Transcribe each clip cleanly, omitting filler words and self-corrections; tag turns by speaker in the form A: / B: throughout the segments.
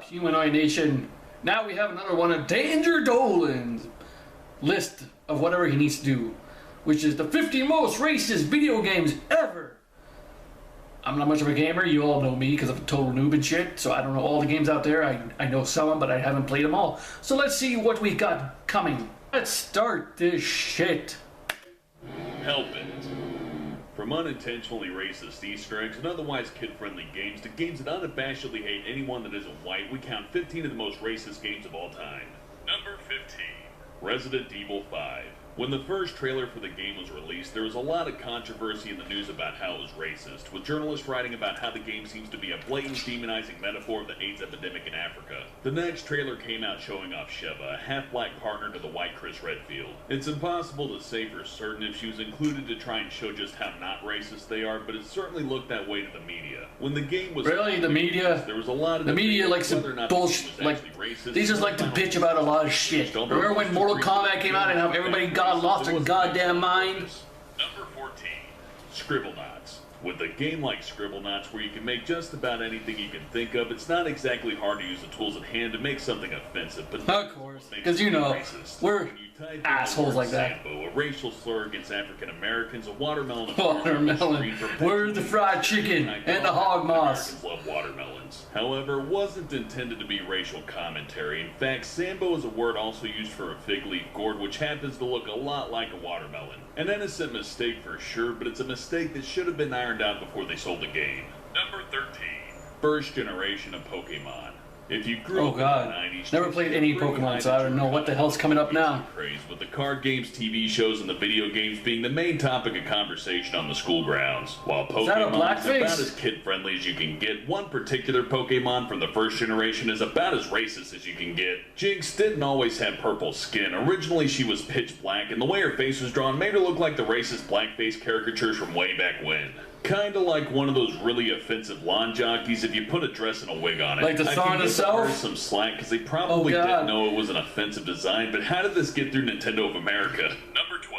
A: up, Humanoid Nation? Now we have another one of Danger Dolan's list of whatever he needs to do, which is the 50 most racist video games ever. I'm not much of a gamer, you all know me because I'm a total noob and shit, so I don't know all the games out there. I know some, but I haven't played them all. So let's see what we got coming. Let's start this shit.
B: Help it. From unintentionally racist Easter eggs and otherwise kid-friendly games to games that unabashedly hate anyone that isn't white, we count 15 of the most racist games of all time. Number 15. Resident Evil 5. When the first trailer for the game was released, there was a lot of controversy in the news about how it was racist, with journalists writing about how the game seems to be a blatant demonizing metaphor of the AIDS epidemic in Africa. The next trailer came out showing off Sheva, a half-black partner to the white Chris Redfield. It's impossible to say for certain if she was included to try and show just how not racist they are, but it certainly looked that way to the media. When the game was
A: really, the media,
B: there was a lot of
A: the media like some bullshit. Like they just like to bitch about a lot of shit. Remember when Mortal Kombat came out and how everybody got lost their goddamn mind?
B: Number 14. Scribblenauts. With a game like Scribblenauts, where you can make just about anything you can think of, it's not exactly hard to use the tools at hand to make something offensive, but
A: of course, because you know, we're assholes like that.
B: Sambo, a racial slur against African Americans, a watermelon.
A: Where's the fried chicken and the hog moss?
B: Americans love watermelons. However, it wasn't intended to be racial commentary. In fact, Sambo is a word also used for a fig leaf gourd, which happens to look a lot like a watermelon. An innocent mistake for sure, but it's a mistake that should have been ironed out before they sold the game. Number 13. First generation of Pokemon. If you grew up in the 90s,
A: never played any Pokemon, so I don't know what the hell's coming up now.
B: Craze with the card games, TV shows, and the video games being the main topic of conversation on the school grounds. While Pokemon is about as kid-friendly as you can get, one particular Pokemon from the first generation is about as racist as you can get. Jinx didn't always have purple skin. Originally, she was pitch black, and the way her face was drawn made her look like the racist blackface caricatures from way back when. Kinda like one of those really offensive lawn jockeys if you put a dress and a wig on it.
A: Like the song itself?
B: Some slack because they probably didn't know it was an offensive design, but how did this get through Nintendo of America? Number 12.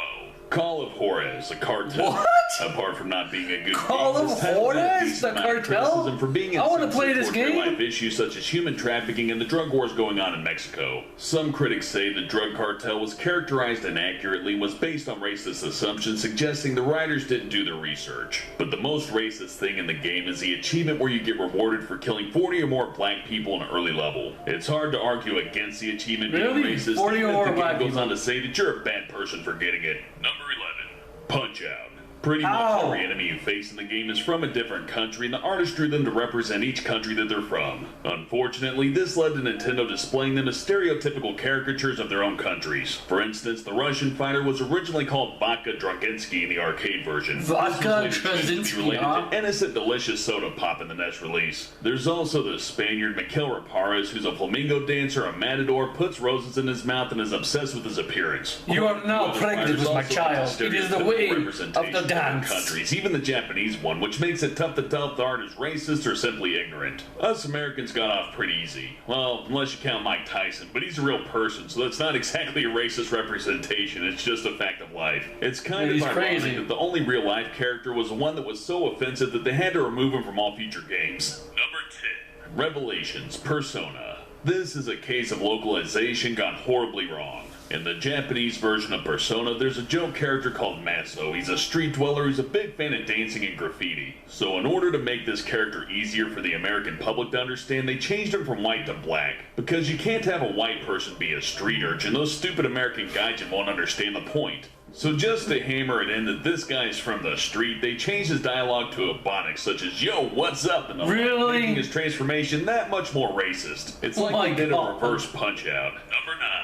B: Call of Juarez, a cartel.
A: What?
B: Apart from not being a good
A: Call of Juarez, the cartel?
B: For being
A: I want to play this game.
B: Life issues such as human trafficking and the drug wars going on in Mexico. Some critics say the drug cartel was characterized inaccurately and was based on racist assumptions, suggesting the writers didn't do their research. But the most racist thing in the game is the achievement where you get rewarded for killing 40 or more black people in an early level. It's hard to argue against the achievement being racist,
A: 40 or more black people.
B: Goes on to say that you're a bad person for getting it. Number 11. Punch-Out! Pretty much every enemy you face in the game is from a different country, and the artist drew them to represent each country that they're from. Unfortunately, this led to Nintendo displaying them as stereotypical caricatures of their own countries. For instance, the Russian fighter was originally called Vodka Draginsky in the arcade version.
A: Vodka Draginsky, huh?
B: To innocent, delicious soda pop in the next release. There's also the Spaniard Mikel Raparez, who's a flamingo dancer, a matador, puts roses in his mouth, and is obsessed with his appearance.
A: You are now pregnant with my child. It is the way of the
B: countries, even the Japanese one, which makes it tough to tell if the art is racist or simply ignorant. Us Americans got off pretty easy. Well, unless you count Mike Tyson, but he's a real person, so that's not exactly a racist representation, it's just a fact of life. It's kind of ironic that the only real life character was the one that was so offensive that they had to remove him from all future games. Number 10. Revelations Persona. This is a case of localization gone horribly wrong. In the Japanese version of Persona, there's a joke character called Maso. He's a street dweller who's a big fan of dancing and graffiti. So in order to make this character easier for the American public to understand, they changed him from white to black. Because you can't have a white person be a street urchin. Those stupid American gaijin won't understand the point. So just to hammer it in that this guy's from the street, they changed his dialogue to ebonics such as, "Yo, what's up?" and making his transformation that much more racist. It's like they did a reverse Punch-Out. Number 9.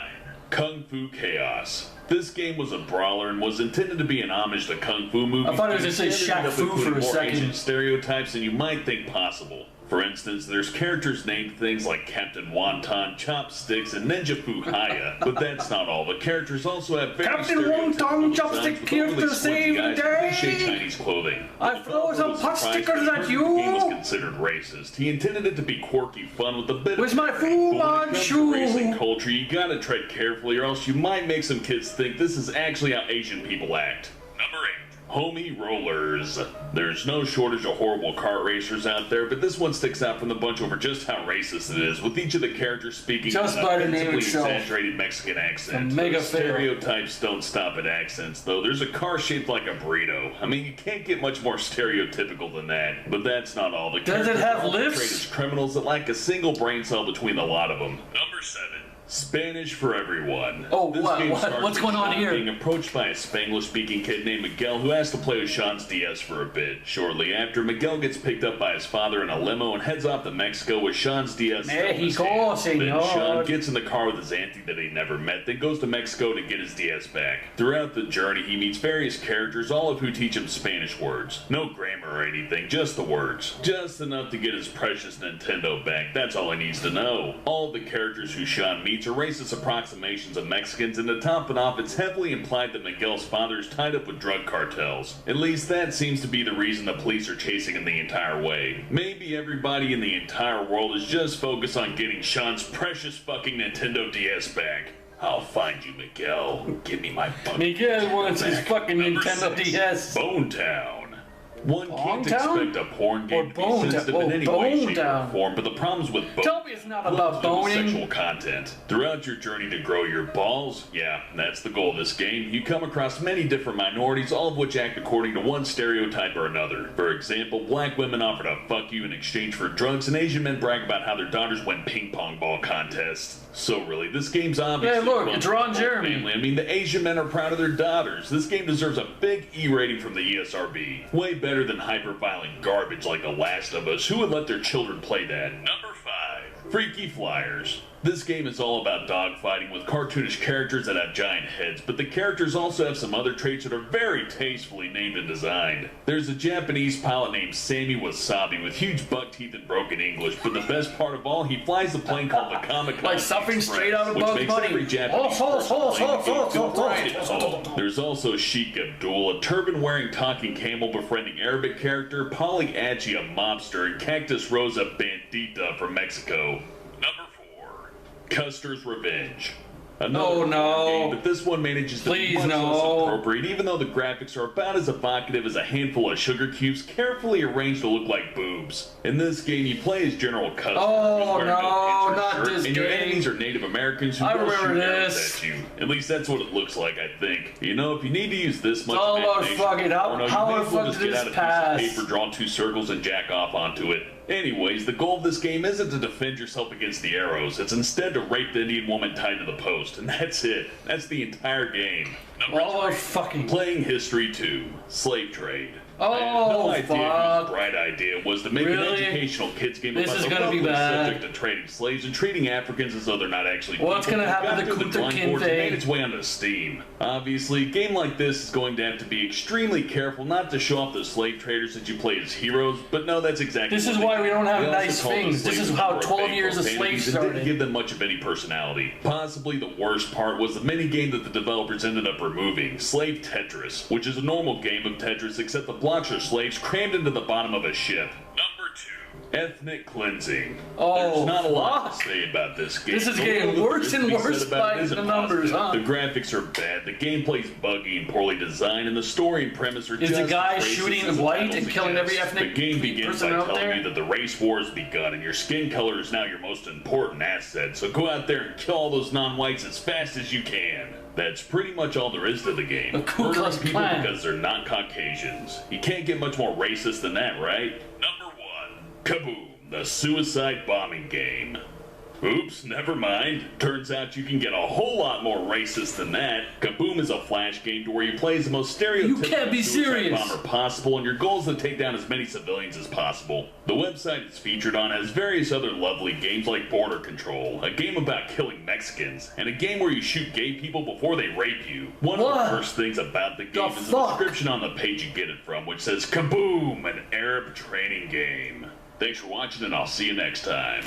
B: Kung Fu Chaos. This game was a brawler and was intended to be an homage to Kung Fu movies.
A: I thought it was just say Shaq Fu for a second.
B: Stereotypes than you might think possible. For instance, there's characters named things like Captain Wonton, Chopsticks, and Ninja Fuhaya. But that's not all. The characters also have very
A: Captain Wonton, Chopstick here to save the day.
B: Chinese clothing.
A: I throw some pot stickers at you.
B: The game was considered racist. He intended it to be quirky fun with a bit
A: of my Fu Manchu
B: racing culture. You gotta tread carefully, or else you might make some kids think this is actually how Asian people act. Number 8. Homie Rollers. There's no shortage of horrible kart racers out there, but this one sticks out from the bunch over just how racist it is, with each of the characters speaking
A: just
B: in
A: by
B: an
A: the name
B: offensively
A: itself.
B: exaggerated Mexican accent.
A: Mega
B: Those stereotypes don't stop at accents, though. There's a car shaped like a burrito. I mean, you can't get much more stereotypical than that. But that's not all. The
A: Does it
B: characters
A: have
B: are all portrayed
A: lifts?
B: as criminals that lack a single brain cell between the lot of them. Number 7. Spanish for everyone.
A: Oh,
B: This
A: what?
B: game
A: What?
B: starts
A: What's
B: with
A: going on
B: Sean
A: here?
B: being approached by a Spanglish-speaking kid named Miguel who has to play with Sean's DS for a bit. Shortly after, Miguel gets picked up by his father in a limo and heads off to Mexico with Sean's DS still in his
A: Mexico,
B: hand. Then
A: señor.
B: Sean gets in the car with his auntie that he never met, then goes to Mexico to get his DS back. Throughout the journey, he meets various characters, all of who teach him Spanish words. No grammar or anything, just the words. Just enough to get his precious Nintendo back. That's all he needs to know. All of the characters who Sean meets are racist approximations of Mexicans, and to top it off, it's heavily implied that Miguel's father is tied up with drug cartels. At least that seems to be the reason the police are chasing him the entire way. Maybe everybody in the entire world is just focused on getting Sean's precious fucking Nintendo DS back. I'll find you, Miguel. Give me my fucking
A: Miguel wants his
B: back.
A: fucking
B: Number
A: Nintendo
B: 6,
A: DS.
B: Bone Town. One can't
A: Bone
B: expect a porn game to be
A: Bone
B: sensitive
A: Town?
B: in
A: Oh,
B: any way,
A: Bone
B: shape, or
A: Town.
B: form, but the problems with Bone
A: Tell me it's not
B: Lots
A: about
B: of
A: boning.
B: sexual content. Throughout your journey to grow your balls, yeah, that's the goal of this game, you come across many different minorities, all of which act according to one stereotype or another. For example, black women offer to fuck you in exchange for drugs, and Asian men brag about how their daughters win ping pong ball contests. So really, this game's obviously
A: Hey, look,
B: fun
A: it's
B: for the
A: Ron
B: whole
A: Jeremy.
B: family. I mean, the Asian men are proud of their daughters. This game deserves a big E rating from the ESRB. Way better than hyper-violent garbage like The Last of Us. Who would let their children play that? Number 5. Freaky Flyers. This game is all about dogfighting with cartoonish characters that have giant heads, but the characters also have some other traits that are very tastefully named and designed. There's a Japanese pilot named Sammy Wasabi with huge buck teeth and broken English, but the best part of all, he flies a plane called the Comic-Con
A: Like something
B: Express,
A: straight out of
B: which
A: Bugs
B: makes
A: Bunny.
B: every Japanese
A: Oh,
B: person
A: oh,
B: playing the game
A: oh,
B: feel
A: oh,
B: right at
A: oh,
B: home. There's also Sheik Abdul, a turban-wearing talking camel befriending Arabic character, Polly Achi, a mobster, and Cactus Rosa Bandita from Mexico. Number 4. Custer's Revenge. Another
A: Oh, no.
B: game, but this one manages to be
A: Please,
B: much
A: no.
B: less appropriate, even though the graphics are about as evocative as a handful of sugar cubes carefully arranged to look like boobs. In this game, you play as General Custer,
A: Oh,
B: who's wearing
A: no,
B: a picture
A: not
B: shirt,
A: this
B: and your
A: game.
B: enemies are Native Americans who
A: I
B: will
A: remember
B: shoot arrows
A: this.
B: at you. At least that's what it looks like, I think. You know, if you need to use this much
A: all about
B: imagination,
A: fucking- how-
B: or no, you
A: how
B: may
A: the
B: as well
A: fuck
B: just
A: did
B: get
A: this
B: out a
A: pass?
B: piece of paper, draw 2 circles, and jack off onto it. Anyways, the goal of this game isn't to defend yourself against the arrows. It's instead to rape the Indian woman tied to the post. And that's it. That's the entire game. Number
A: All
B: 3.
A: about fucking.
B: Playing History 2. Slave Trade.
A: Oh,
B: I had no idea
A: fuck.
B: whose bright idea was to make an
A: Really?
B: educational kids game
A: This
B: about
A: is
B: the
A: gonna be
B: lovely
A: bad.
B: subject of trading slaves and treating Africans as though they're not actually
A: What's
B: people.
A: gonna happen
B: Got
A: to
B: through the
A: Kunta
B: drawing boards and
A: Kinte?
B: made its way onto Steam. Obviously, a game like this is going to have to be extremely careful not to show off the slave traders that you play as heroes, but no, that's exactly
A: This
B: what
A: is
B: they
A: why
B: did.
A: we don't have
B: They also
A: nice
B: called the
A: things. This
B: slaves
A: is
B: a
A: how
B: number of
A: 12
B: bank
A: years of
B: profanities
A: slaves
B: and
A: started.
B: didn't give them much of any personality. Possibly the worst part was the minigame that the developers ended up removing, Slave Tetris, which is a normal game of Tetris except the blocks are slaves crammed into the bottom of a ship. Number 2. Ethnic Cleansing.
A: Oh,
B: There's not a lot
A: fuck.
B: to say about this game.
A: This is
B: but
A: getting
B: little
A: worse
B: there is
A: and
B: to be said
A: worse
B: about it
A: by
B: isn't
A: the numbers,
B: positive.
A: huh?
B: The graphics are bad, the gameplay's buggy and poorly designed, and the story and premise are
A: Is
B: just
A: the guy
B: as racist
A: shooting
B: as the
A: white
B: title
A: and killing every
B: suggests.
A: ethnic
B: The game begins by
A: person out
B: telling
A: there?
B: you that the race war has begun, and your skin color is now your most important asset, so go out there and kill all those non-whites as fast as you can. That's pretty much all there is to the game.
A: The Ku
B: Murdering
A: Klux
B: people
A: Klan.
B: because they're not Caucasians. You can't get much more racist than that, right? Number 1. Kaboom, the suicide bombing game. Oops, never mind. Turns out you can get a whole lot more racist than that. Kaboom is a flash game to where you play as the most stereotypical
A: You can't be
B: suicide
A: serious.
B: bomber possible, and your goal is to take down as many civilians as possible. The website it's featured on has various other lovely games like Border Control, a game about killing Mexicans, and a game where you shoot gay people before they rape you. One of
A: What?
B: the first things about the game is the
A: fuck?
B: description on the page you get it from, which says, Kaboom, an Arab training game. Thanks for watching, and I'll see you next time.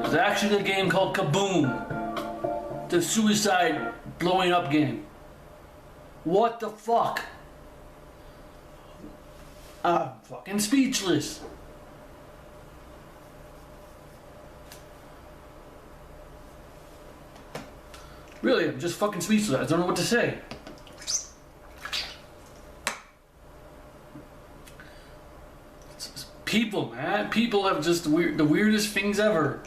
A: There's actually a game called Kaboom. The suicide blowing up game. What the fuck? I'm fucking speechless. Really, I'm just fucking speechless. I don't know what to say. people, man. People have just the weirdest things ever.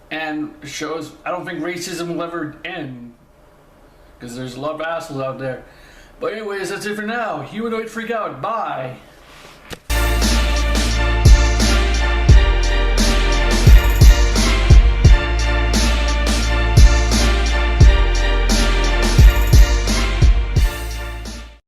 A: And it shows, I don't think racism will ever end. Because there's a lot of assholes out there. But anyways, that's it for now. Humanoid Freak out. Bye.